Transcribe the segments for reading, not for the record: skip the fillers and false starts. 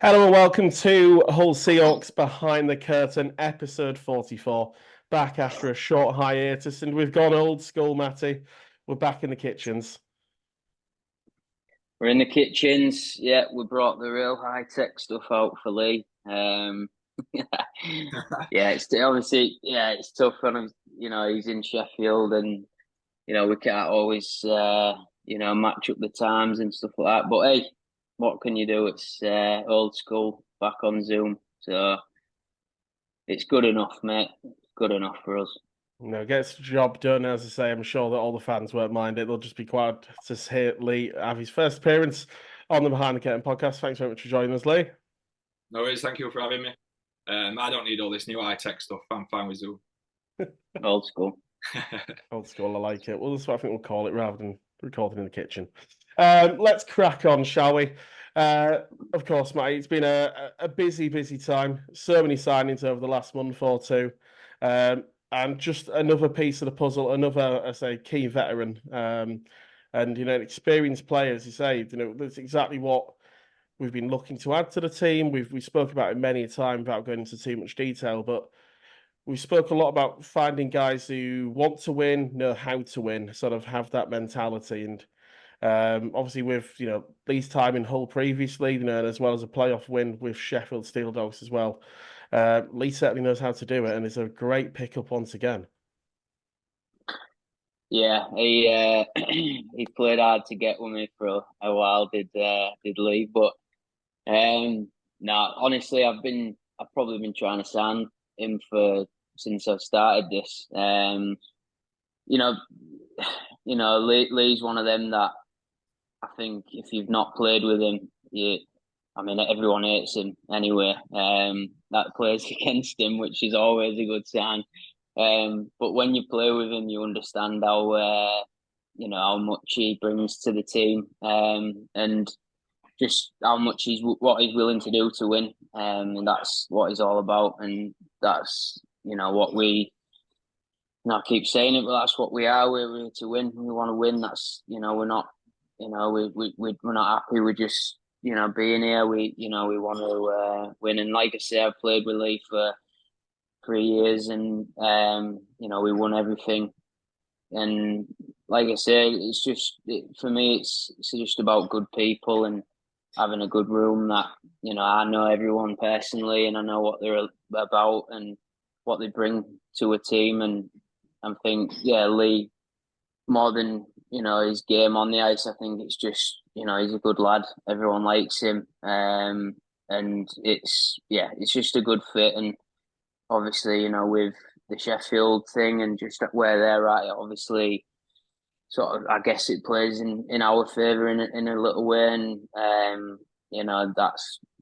Hello and welcome to Hull Seahawks Behind the Curtain, episode 44. Back after a short hiatus, and we've gone old school, Matty. We're back in the kitchens. We're in the kitchens. Yeah, we brought the real high tech stuff out for Lee. Yeah, it's obviously it's tough on him. He's in Sheffield, and we can't always match up the times and stuff like that. But hey, what can you do? It's old school, back on Zoom, so it's good enough, mate. It's good enough for us. Gets the job done. As I say, I'm sure that all the fans won't mind it. They'll just be glad to hear Lee have his first appearance on the Behind the Curtain podcast. Thanks very much for joining us, Lee. No worries, thank you for having me. I don't need all this new high tech stuff. I'm fine with Zoom. Old school. Old school, I like it. Well, that's what I think we'll call it rather than recording in the kitchen. Let's crack on, shall we? Of course, mate, it's been a busy time. So many signings over the last month or two. And just another piece of the puzzle, another, I say, key veteran. And, experienced players, you say, that's exactly what we've been looking to add to the team. We spoke about it many a time without going into too much detail, but we spoke a lot about finding guys who want to win, know how to win, sort of have that mentality. And obviously, with Lee's time in Hull previously, as well as a playoff win with Sheffield Steel Dogs as well, Lee certainly knows how to do it, and it's a great pickup once again. Yeah, he he played hard to get with me for a while. Did Lee, but no, honestly, I've probably been trying to sign him for since I've started this. You know, Lee's one of them that I think if you've not played with him, I mean, everyone hates him anyway. That plays against him, which is always a good sign. But when you play with him, you understand how much he brings to the team, and just how much what he's willing to do to win. And that's what he's all about, and that's what we. I keep saying it, but that's what we are. We're here to win. We want to win. We're not we're not happy with just being here. We want to win. And like I say, I've played with Lee for 3 years, and we won everything. And like I say, for me, it's just about good people and having a good room that I know everyone personally, and I know what they're about and what they bring to a team. And I think Lee, more than his game on the ice, I think it's just he's a good lad. Everyone likes him, and it's just a good fit. And obviously, with the Sheffield thing and just where they're at, it obviously sort of I guess it plays in our favour in a little way, and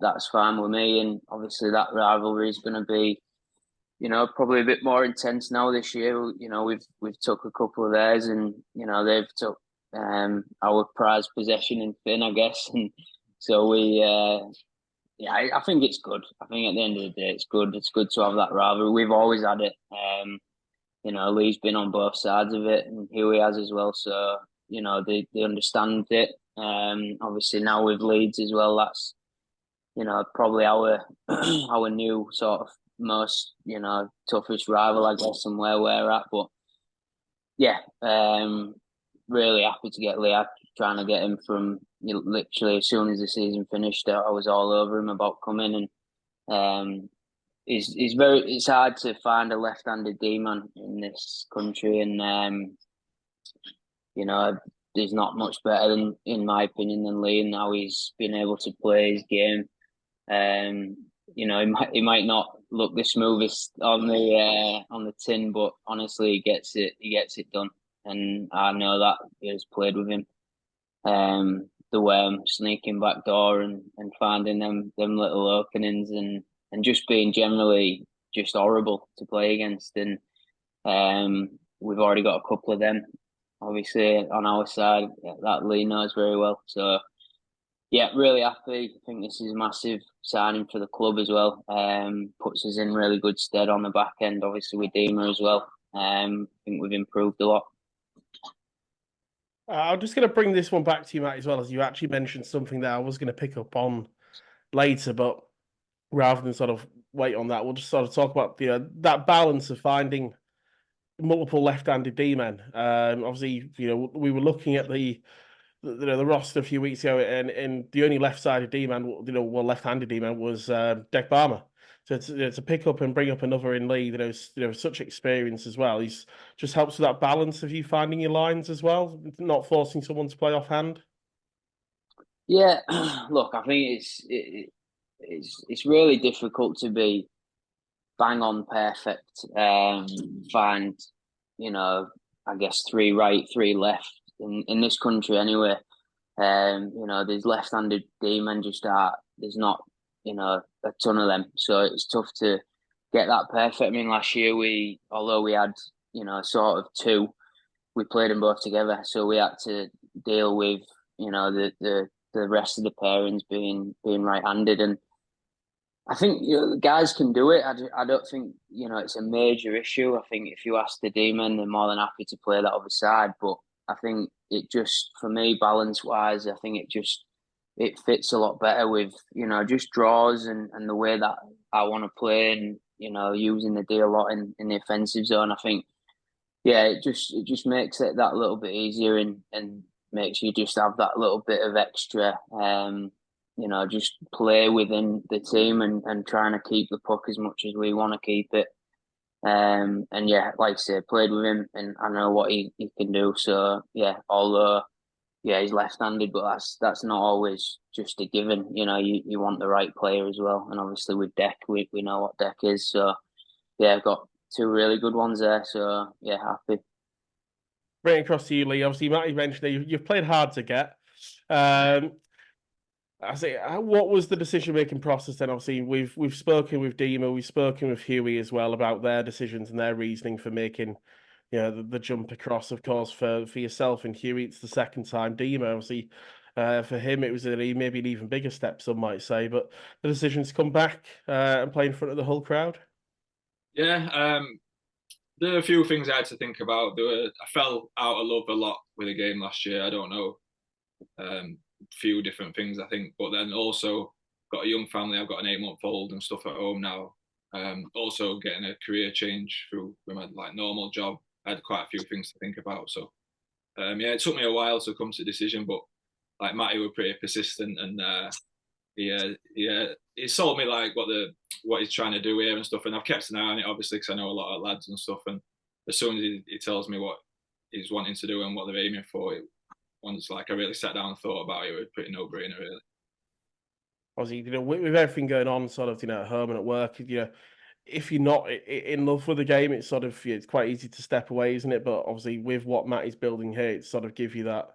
that's fine with me. And obviously, that rivalry is going to be probably a bit more intense now this year. We've took a couple of theirs, and they've took our prized possession in Finn, I guess, and so I think it's good. I think at the end of the day, it's good. It's good to have that rivalry. We've always had it. Lee's been on both sides of it, and Huey has as well. So they understand it. Obviously now with Leeds as well, that's probably our our new sort of most toughest rival, I guess, and where we're at. But yeah, really happy to get Lee. I'm trying to get him from literally as soon as the season finished. I was all over him about coming, and he's very. It's hard to find a left-handed D-man in this country, and there's not much better than, in my opinion, than Lee. And now he's been able to play his game. He might not look the smoothest on the tin, but honestly, he gets it done, and I know that he has played with him. The way I'm sneaking back door and finding them little openings, and just being generally just horrible to play against, and we've already got a couple of them, obviously on our side that Lee knows very well. So yeah, really happy. I think this is a massive signing for the club as well. Puts us in really good stead on the back end, obviously with Dima as well. I think we've improved a lot. I'm just going to bring this one back to you, Matt, as well, as you actually mentioned something that I was going to pick up on later. But rather than sort of wait on that, we'll just sort of talk about that balance of finding multiple left-handed D-men. Obviously, we were looking at the roster a few weeks ago, and the only left-sided D-man, well, left-handed D-man was Dek Barmer. So to pick up and bring up another in Lee, such experience as well. He's just helps with that balance of you finding your lines as well, not forcing someone to play offhand. Yeah, look, I think it's really difficult to be bang on perfect. Find, I guess three right, three left in this country anyway. There's left-handed D-men just are there's not, a ton of them. So it's tough to get that perfect. I mean, last year although we had, sort of two, we played them both together. So we had to deal with, the rest of the pairings being right-handed. And I think the guys can do it. I don't think it's a major issue. I think if you ask the D-men, they're more than happy to play that other side. But I think it just for me, balance wise, I think it fits a lot better with just draws and the way that I want to play and using the D a lot in the offensive zone. I think it just makes it that little bit easier and makes you just have that little bit of extra. Just play within the team and trying to keep the puck as much as we want to keep it. And yeah, like I say, played with him and I know what he can do. So yeah, although he's left-handed, but that's not always just a given. You want the right player as well. And obviously with Deck, we know what Deck is. So yeah, I've got two really good ones there. So yeah, happy. Right across to you, Lee. Obviously, Matt, you mentioned that you've played hard to get. Um, I say, what was the decision-making process then? Obviously, we've spoken with Dima, we've spoken with Huey as well about their decisions and their reasoning for making, the jump across. Of course, for yourself and Huey, it's the second time. Dima, obviously, for him, it was maybe an even bigger step, some might say. But the decision to come back and play in front of the whole crowd. Yeah, there are a few things I had to think about. I fell out of love a lot with the game last year. I don't know, few different things I think, but then also got a young family. I've got an 8-month-old and stuff at home now. Also getting a career change through my normal job. I had quite a few things to think about. So it took me a while to come to a decision, but like Matty were pretty persistent and he sold me like what he's trying to do here and stuff. And I've kept an eye on it obviously because I know a lot of lads and stuff. And as soon as he tells me what he's wanting to do and what they're aiming for, once I really sat down and thought about it, it was a pretty no-brainer really. Obviously, with everything going on, sort of, at home and at work, if you're not in love with the game, it's sort of it's quite easy to step away, isn't it? But obviously, with what Matt is building here, it sort of give you that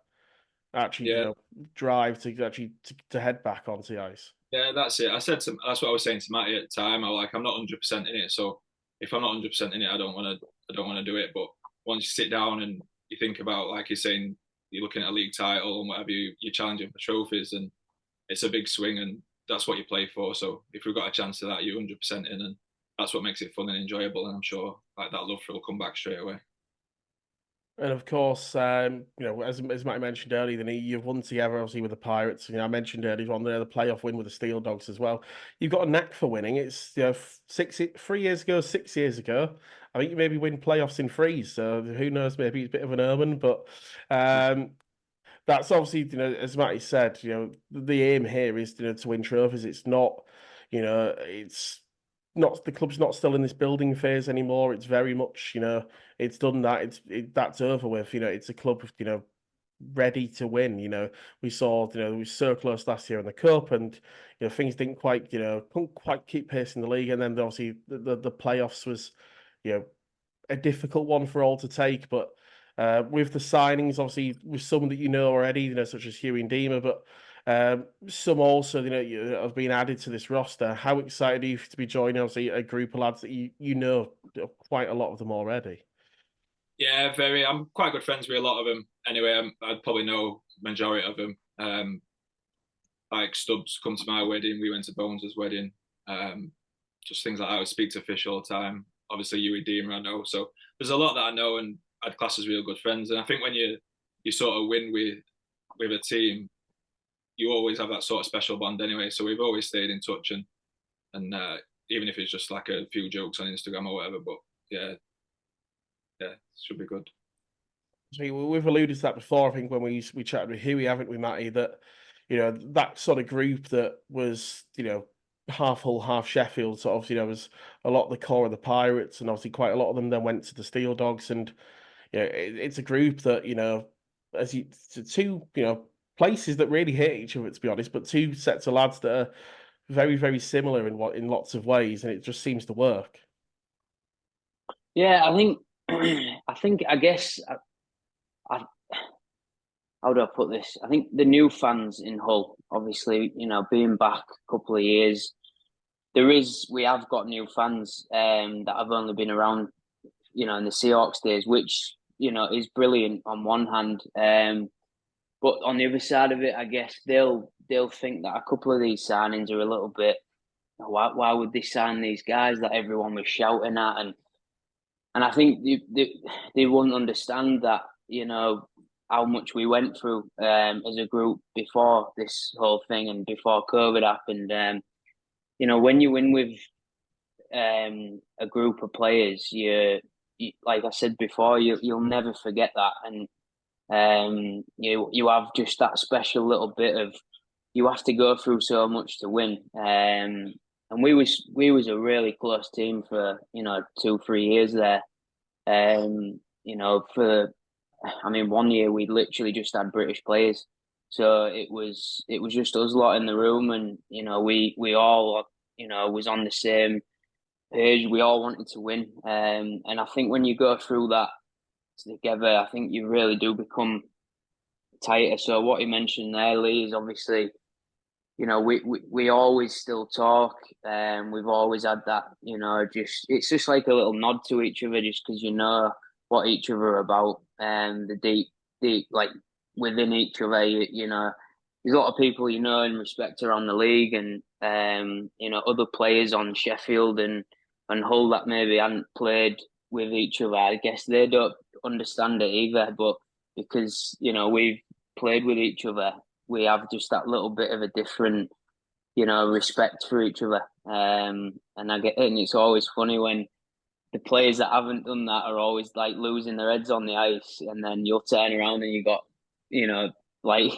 actually, drive to actually to head back onto the ice. Yeah, that's it. That's what I was saying to Matty at the time. I'm not 100% in it, so if I'm not 100% in it, I don't want to do it. But once you sit down and you think about, like you're saying, you're looking at a league title and whatever, you're challenging for trophies, and it's a big swing, and that's what you play for. So if we've got a chance of that, you're 100% in, and that's what makes it fun and enjoyable. And I'm sure that love will come back straight away. And of course, as Matt mentioned earlier, then you've won together, obviously, with the Pirates. I mentioned earlier on there the playoff win with the Steel Dogs as well. You've got a knack for winning. It's 3 years ago, 6 years ago. I think you maybe win playoffs in threes. So who knows? Maybe it's a bit of an omen, but that's obviously, as Matty said, the aim here is, to win trophies. It's not, it's not the club's not still in this building phase anymore. It's very much, it's done that. That's over with. It's a club, ready to win. We saw, we were so close last year in the cup, and things didn't quite, couldn't quite keep pace in the league. And then obviously the playoffs was, a difficult one for all to take, but. With the signings, obviously, with some that already, such as Huey and Dima, but some also, have been added to this roster. How excited are you to be joining, obviously, a group of lads that you know quite a lot of them already? Yeah, very. I'm quite good friends with a lot of them. Anyway, I'd probably know majority of them. Like Stubbs come to my wedding. We went to Bones' wedding. Just things like that. I would speak to Fish all the time. Obviously, Huey Deemer I know. So there's a lot that I know, and I'd class as real good friends. And I think when you sort of win with a team, you always have that sort of special bond anyway. So we've always stayed in touch, and even if it's just like a few jokes on Instagram or whatever. But yeah, it should be good. So we've alluded to that before. I think when we chatted with Huey, haven't we, Matty? That that sort of group that was half Hull, half Sheffield. Sort of was a lot of the core of the Pirates, and obviously quite a lot of them then went to the Steel Dogs, and it's a group that as two places that really hate each other, to be honest, but two sets of lads that are very, very similar in lots of ways, and it just seems to work. Yeah, I think I guess how do I put this? I think the new fans in Hull, obviously, being back a couple of years, we have got new fans that have only been around, in the Seahawks days, which is brilliant on one hand. But on the other side of it, I guess they'll think that a couple of these signings are a little bit. Why would they sign these guys that everyone was shouting at? And I think they won't understand that how much we went through as a group before this whole thing and before COVID happened. When you win with a group of players, you like I said before, you'll never forget that, and you have just that special little bit of you have to go through so much to win. And we was a really close team for 2-3 years there. One year we literally just had British players, so it was just us lot in the room, and we all was on the same page. We all wanted to win, and I think when you go through that together, I think you really do become tighter. So what you mentioned there, Lee, is obviously we always still talk, and we've always had that, it's just like a little nod to each other, just because what each other are about, and the deep like within each other, there's a lot of people and respect around the league, and other players on Sheffield and Hull that maybe hadn't played with each other. I guess they don't understand it either, but because we've played with each other, we have just that little bit of a different, respect for each other. And it's always funny when the players that haven't done that are always like losing their heads on the ice, and then you'll turn around and you got, like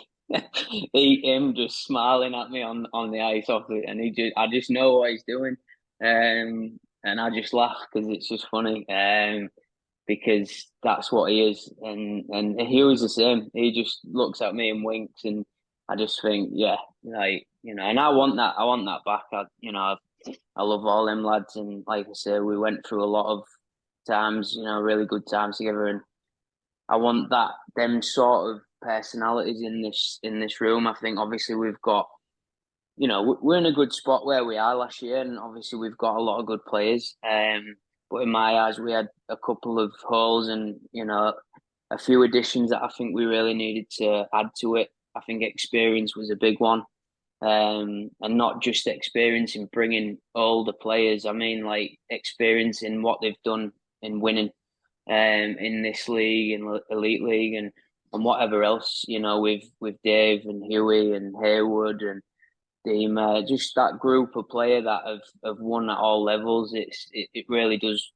him just smiling at me on the ice off it, and I just know what he's doing, and I just laugh because it's just funny. Because that's what he is, and he was the same. He just looks at me and winks, and I just think, yeah, and I want that. I want that back. I love all them lads, and like I say, we went through a lot of times, really good times together, and I want them sort of personalities in this room. I think obviously we've got, we're in a good spot where we are last year, and obviously we've got a lot of good players. But in my eyes, we had a couple of holes and, a few additions that I think we really needed to add to it. I think experience was a big one. And not just experience in bringing older players. I mean, like experience in what they've done in winning in this league, in Elite League, and whatever else, with Dave and Huey and Haywood and just that group of player that have won at all levels. It really does.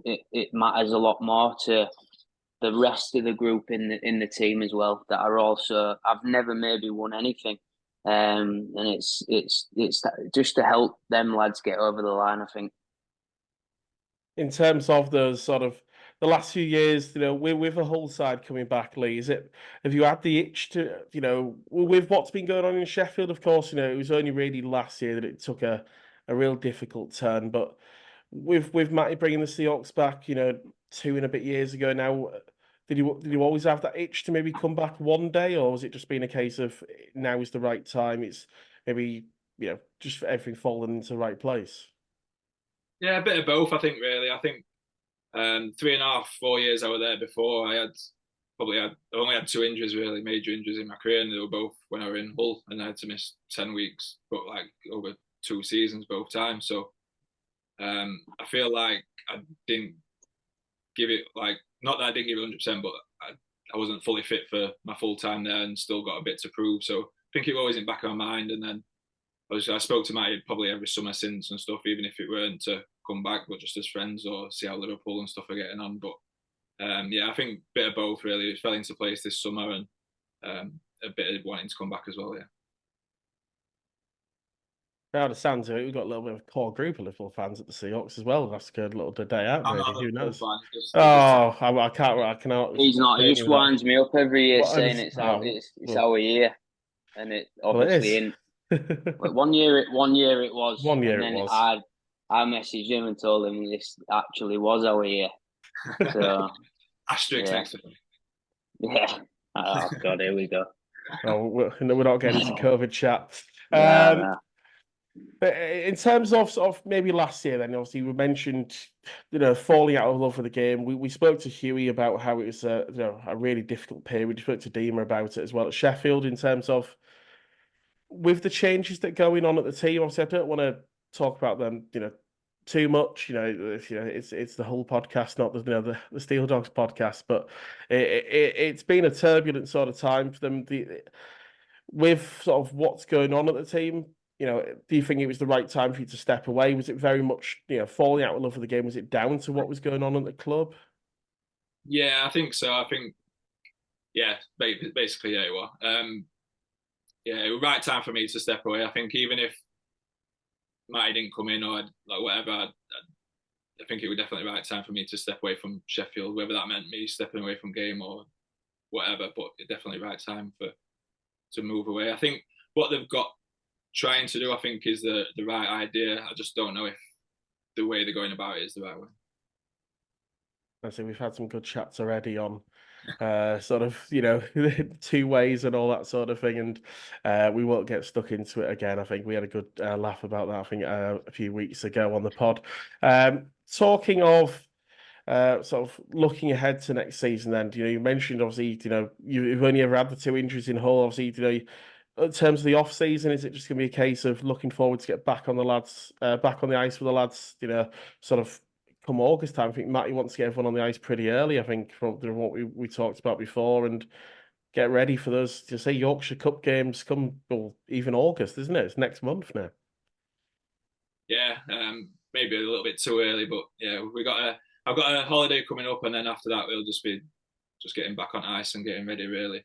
It matters a lot more to the rest of the group in the team as well, that are also I've never maybe won anything, and it's just to help them lads get over the line, I think. In terms of the sort of the last few years, with the whole side coming back, Lee, have you had the itch to, with what's been going on in Sheffield? Of course, it was only really last year that it took a real difficult turn, but with Matty bringing the Seahawks back, 2 and a bit years ago now, did you always have that itch to maybe come back one day, or was it just been a case of now is the right time? It's maybe just everything falling into the right place. Yeah, a bit of both, I think. Really, I think 3.5, 4 years I was there before, I only had 2 injuries, really major injuries in my career, and they were both when I were in Hull, and I had to miss 10 weeks, but like over 2 seasons both times. So I feel like I didn't give it, like, not that I didn't give it 100%, but I wasn't fully fit for my full time there, and still got a bit to prove. So I think it was always in the back of my mind. And then obviously I spoke to Matty probably every summer since and stuff, even if it weren't to come back, but just as friends or see how Liverpool and stuff are getting on. But yeah, I think a bit of both really. It fell into place this summer, and a bit of wanting to come back as well. Yeah. Now, the sounds of it, we've got a little bit of a core group of Liverpool fans at the Seahawks as well. That's a good little day out, I'm maybe. not a Who Liverpool knows? fan. Oh, I can't. I cannot. He's not. He say any just without. winds me up every year What saying else? it's our Oh, it's well, our year, and it well, it obviously is. in. Like one year it was, One year and it then was. I messaged him and told him this actually was our year. So Asterix yeah, next to him. yeah. Oh God, here we go. Oh, we're not getting into COVID chat. Yeah, But in terms of sort of maybe last year, then obviously we mentioned, falling out of love with the game. We spoke to Huey about how it was a really difficult period. We spoke to Dima about it as well at Sheffield in terms of with the changes that are going on at the team. Obviously, I don't want to talk about them, too much. It's the whole podcast, not the Steel Dogs podcast. But it's been a turbulent sort of time for them. With sort of what's going on at the team, do you think it was the right time for you to step away? Was it very much, falling out of love with the game? Was it down to what was going on at the club? Yeah, I think so. I think yeah, basically yeah, it was. Yeah, it was right time for me to step away. I think even if Matty didn't come in or like whatever, I think it was definitely the right time for me to step away from Sheffield, whether that meant me stepping away from game or whatever. But it's definitely the right time to move away. I think what they've got trying to do, I think, is the right idea. I just don't know if the way they're going about it is the right way. I say we've had some good chats already on sort of, two ways and all that sort of thing. And we won't get stuck into it again. I think we had a good laugh about that, I think, a few weeks ago on the pod. Talking of sort of looking ahead to next season, then, you mentioned obviously, you've only ever had the two injuries in Hull. Obviously, in terms of the off season, is it just going to be a case of looking forward to get back on back on the ice with the lads, sort of come August time? I think Matty wants to get everyone on the ice pretty early, I think, from what we talked about before, and get ready for those, to say, Yorkshire Cup games come, well, even August, isn't it? It's next month now. Yeah, maybe a little bit too early, but yeah, I've got a holiday coming up, and then after that, we'll just be getting back on ice and getting ready, really.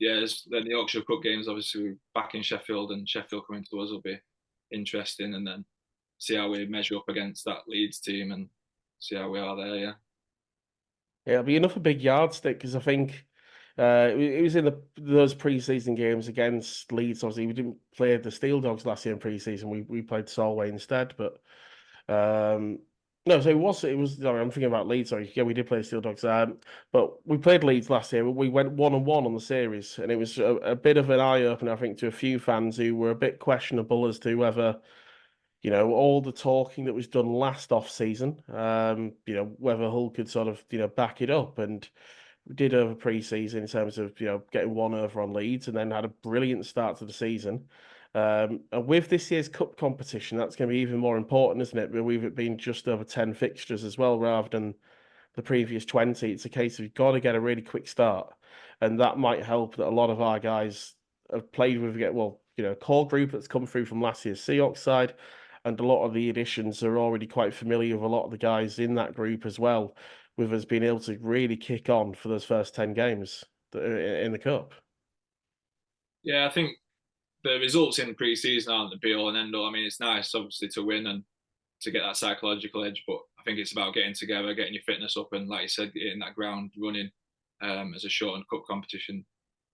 Yeah, then the Yorkshire Cup games, obviously, we're back in Sheffield, and Sheffield coming to us will be interesting, and then see how we measure up against that Leeds team and see how we are there. Yeah. Yeah, it'll be enough a big yardstick because I think it was in those pre-season games against Leeds. Obviously, we didn't play the Steel Dogs last year in pre-season. We played Solway instead, but no, so it was. Sorry, I'm thinking about Leeds. Sorry, yeah, we did play Steel Dogs. But we played Leeds last year. We went 1-1 on the series, and it was a bit of an eye opener, I think, to a few fans who were a bit questionable as to whether, all the talking that was done last off season, whether Hull could sort of, back it up. And we did over pre-season in terms of, getting one over on Leeds, and then had a brilliant start to the season. And with this year's cup competition, that's going to be even more important, isn't it? With it being just over 10 fixtures as well, rather than the previous 20. It's a case of you've got to get a really quick start. And that might help that a lot of our guys have played with, a core group that's come through from last year's Seahawks side. And a lot of the additions are already quite familiar with a lot of the guys in that group as well, with us being able to really kick on for those first 10 games in the cup. Yeah, I think the results in pre-season aren't the be-all and end-all. I mean, it's nice, obviously, to win and to get that psychological edge, but I think it's about getting together, getting your fitness up, and like you said, getting that ground running as a shortened cup competition.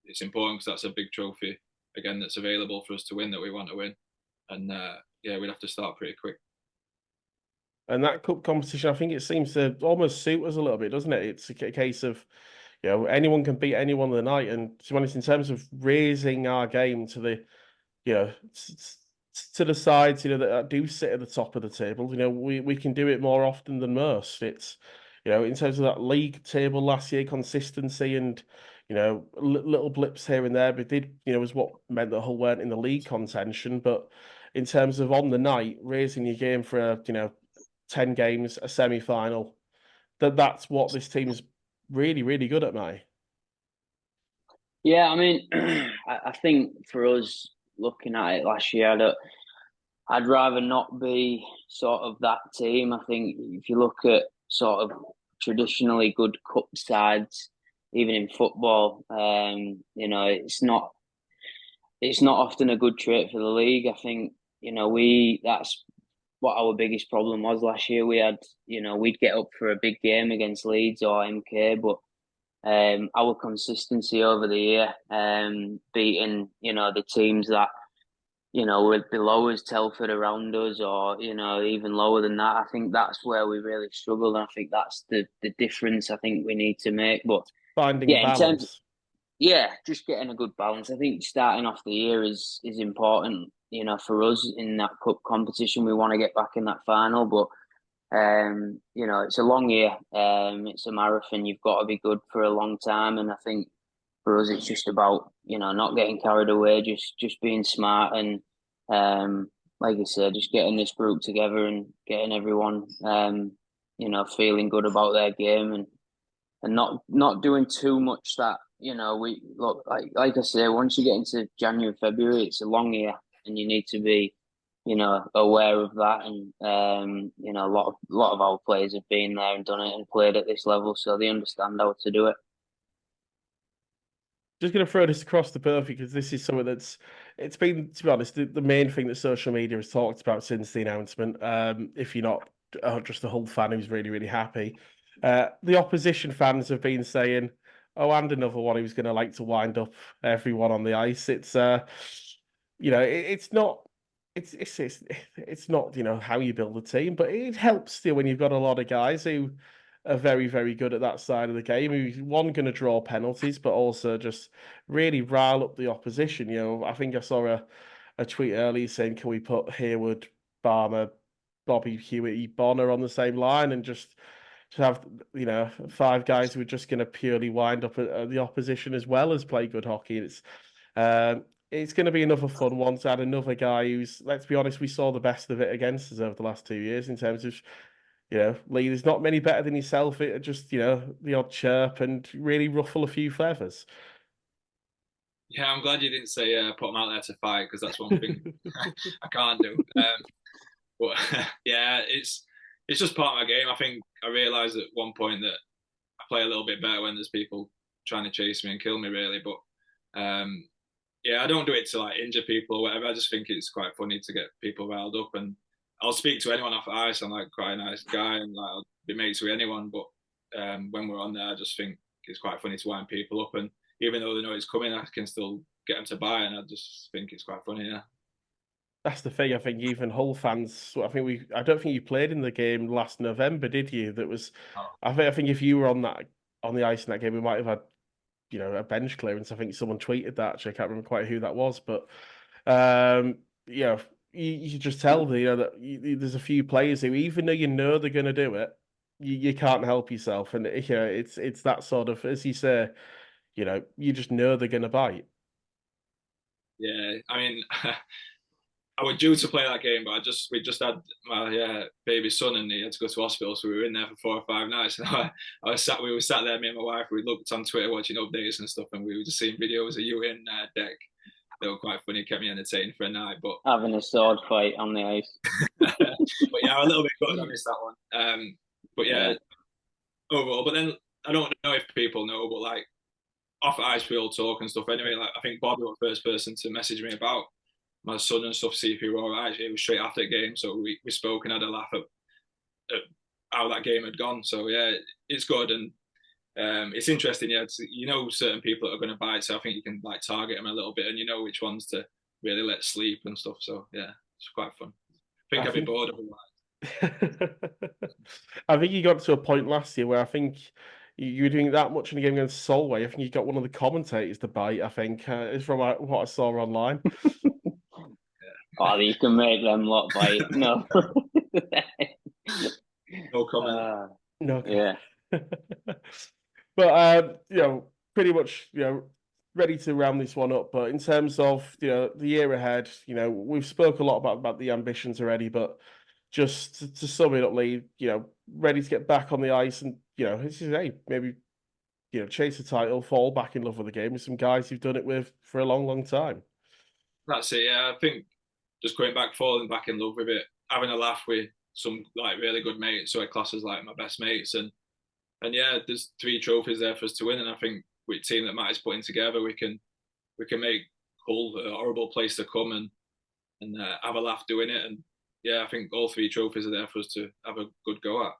It's important because that's a big trophy again that's available for us to win that we want to win, and yeah, we'd have to start pretty quick. And that cup competition, I think it seems to almost suit us a little bit, doesn't it? It's a case of, anyone can beat anyone of the night. And to be honest, in terms of raising our game to the, to the sides, that do sit at the top of the table, we can do it more often than most. It's, in terms of that league table last year, consistency and, little blips here and there, but was what meant that Hull weren't in the league contention. But in terms of on the night, raising your game for a, 10 games, a semi-final, that's what this team is really, really good at, Matty. Yeah, I mean, I think for us looking at it last year, I'd rather not be sort of that team. I think if you look at sort of traditionally good cup sides, even in football, it's not often a good trait for the league. I think that's what our biggest problem was last year. We'd get up for a big game against Leeds or MK, but our consistency over the year, beating the teams that were below us, Telford around us, or even lower than that. I think that's where we really struggled, and I think that's the difference I think we need to make. But Finding a yeah, in terms, balance. yeah, just getting a good balance. I think starting off the year is important. For us in that cup competition, we want to get back in that final, but it's a long year. It's a marathon. You've got to be good for a long time, and I think for us, it's just about not getting carried away, just being smart and like I said, just getting this group together and getting everyone feeling good about their game and not doing too much that we look like I say, once you get into January, February, it's a long year and you need to be aware of that. And a lot of our players have been there and done it and played at this level, so they understand how to do it. Just going to throw this across the both because this is something it's been, to be honest, the main thing that social media has talked about since the announcement. If you're not just a Hull fan who's really, really happy, the opposition fans have been saying, "Oh, and another one who's going to like to wind up everyone on the ice." It's not. It's not how you build a team, but it helps still when you've got a lot of guys who are very, very good at that side of the game. Who's one going to draw penalties, but also just really rile up the opposition. I think I saw a tweet earlier saying, "Can we put Haywood, Barmer, Bobby Hewitt, Bonner on the same line and just to have five guys who are just going to purely wind up at the opposition as well as play good hockey?" It's going to be another fun one to add another guy who's, let's be honest, we saw the best of it against us over the last 2 years in terms of, Lee, there's not many better than yourself. It just, the odd chirp and really ruffle a few feathers. Yeah, I'm glad you didn't say put them out there to fight because that's one thing I can't do. But yeah, it's just part of my game. I think I realised at one point that I play a little bit better when there's people trying to chase me and kill me, really. But yeah, I don't do it to like injure people or whatever. I just think it's quite funny to get people riled up, and I'll speak to anyone off ice. I'm like quite a nice guy, and like I'll be mates with anyone. But when we're on there, I just think it's quite funny to wind people up, and even though they know it's coming, I can still get them to buy, and I just think it's quite funny. Yeah. That's the thing. I think even Hull fans. I don't think you played in the game last November, did you? That was. Oh. I think if you were on the ice in that game, we might have had a bench clearance. I think someone tweeted that. Actually, I can't remember quite who that was, but you can just tell that there's a few players who, even though they're going to do it, you can't help yourself, and it's that sort of, as you say, you just know they're going to bite. Yeah, I mean, I was due to play that game, but we just had my baby son, and he had to go to hospital, so we were in there for 4 or 5 nights. And we were sat there, me and my wife. We looked on Twitter watching updates and stuff, and we were just seeing videos of you in deck. They were quite funny, kept me entertained for a night. But Having a sword fight on the ice. but yeah, I'm a little bit gutted I missed that one. But yeah, overall. But then I don't know if people know, but like off ice we all talk and stuff. Anyway, like I think Bobby was the first person to message me about my son and stuff, see if he were all right. It was straight after the game, so we spoke and had a laugh at how that game had gone. So yeah, it's good, and it's interesting. Yeah, certain people that are going to bite, so I think you can like target them a little bit, and you know which ones to really let sleep and stuff. So yeah, it's quite fun. I think I'd be bored otherwise. I think you got to a point last year where I think you were doing that much in a game against Solway. I think you got one of the commentators to bite. I think is from what I saw online. Oh, you can make them lot bite. No. No comment. No. Yeah. But pretty much ready to round this one up. But in terms of the year ahead, we've spoke a lot about the ambitions already, but just to sum it up, Lee, ready to get back on the ice and this is maybe chase the title, fall back in love with the game with some guys you've done it with for a long, long time. That's it. Yeah, I think just going back, falling back in love with it, having a laugh with some like really good mates, so I class as like my best mates, and yeah, there's 3 trophies there for us to win, and I think with the team that Matt is putting together, we can make Hull a horrible place to come and have a laugh doing it, and yeah, I think all 3 trophies are there for us to have a good go at.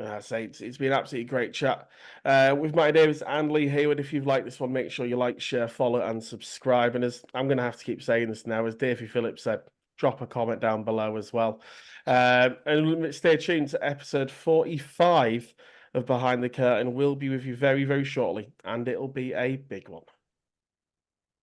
I say it's been an absolutely great chat with Matty Davis and Lee Haywood. If you've liked this one, make sure you like, share, follow, and subscribe. And as I'm going to have to keep saying this now, as Davey Phillips said, drop a comment down below as well. And stay tuned to episode 45 of Behind the Curtain. We'll be with you very, very shortly, and it'll be a big one.